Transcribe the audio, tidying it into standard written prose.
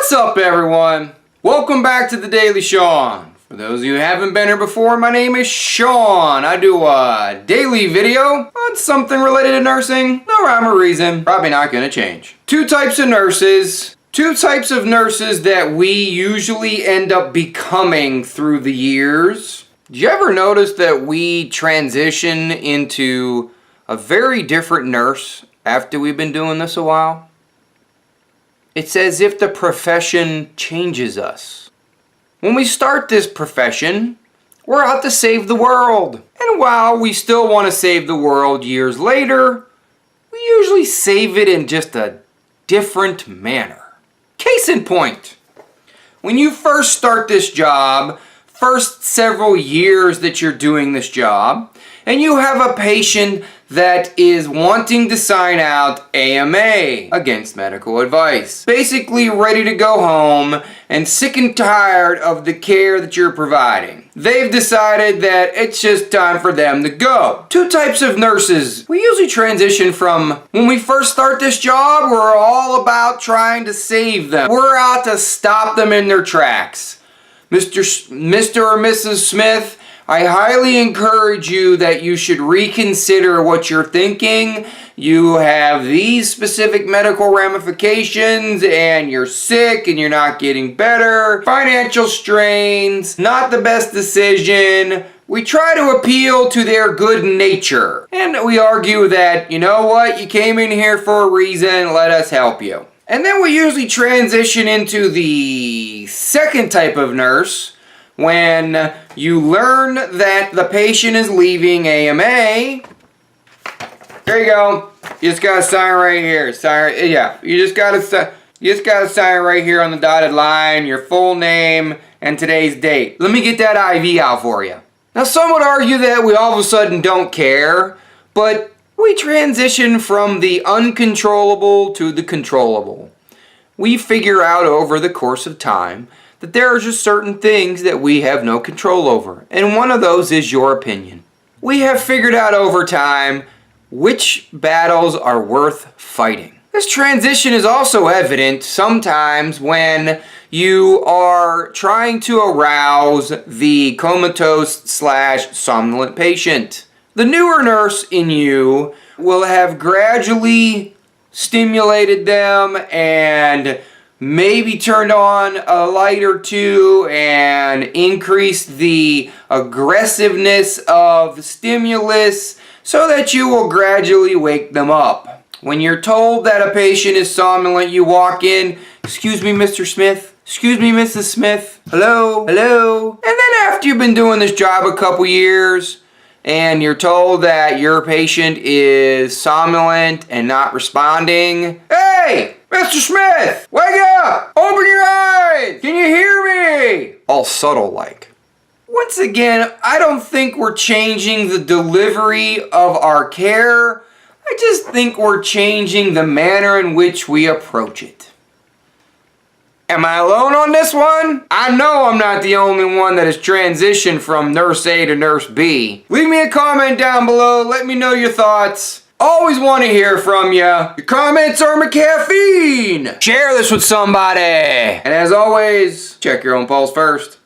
What's up, everyone? Welcome back to the Daily Sean. For those of you who haven't been here before, my name is Sean. I do a daily video on something related to nursing. No rhyme or reason. Probably not going to change. Two types of nurses that we usually end up becoming through the years. Did you ever notice that we transition into a very different nurse after we've been doing this a while? It's as if the profession changes us. When we start this profession, we're out to save the world. And while we still want to save the world years later, we usually save it in just a different manner. Case in point, when you first start this job, first several years that you're doing this job, and you have a patient that is wanting to sign out AMA, against medical advice. Basically ready to go home and sick and tired of the care that you're providing. They've decided that it's just time for them to go. Two types of nurses we usually transition from. When we first start this job, we're all about trying to save them. We're out to stop them in their tracks. Mr. or Mrs. Smith, I highly encourage you that you should reconsider what you're thinking. You have these specific medical ramifications and you're sick and you're not getting better. Financial strains, not the best decision. We try to appeal to their good nature. And we argue that, you know what, you came in here for a reason, let us help you. And then we usually transition into the second type of nurse, when you learn that the patient is leaving AMA. There you go. You just gotta sign right here. You just gotta sign right here on the dotted line, your full name and today's date. Let me get that IV out for you. Now, some would argue that we all of a sudden don't care, but we transition from the uncontrollable to the controllable. We figure out over the course of time that there are just certain things that we have no control over. And one of those is your opinion. We have figured out over time which battles are worth fighting. This transition is also evident sometimes when you are trying to arouse the comatose/somnolent patient. The newer nurse in you will have gradually stimulated them and maybe turned on a light or two and increased the aggressiveness of the stimulus so that you will gradually wake them up. When you're told that a patient is somnolent, you walk in, "Excuse me, Mr. Smith. Excuse me, Mrs. Smith. Hello? Hello?" And then after you've been doing this job a couple years, and you're told that your patient is somnolent and not responding, "Hey, Mr. Smith, wake up! Open your eyes! Can you hear me?" All subtle like. Once again, I don't think we're changing the delivery of our care. I just think we're changing the manner in which we approach it. Am I alone on this one? I know I'm not the only one that has transitioned from nurse A to nurse B. Leave me a comment down below. Let me know your thoughts. Always want to hear from you. Your comments are my caffeine. Share this with somebody. And as always, check your own pulse first.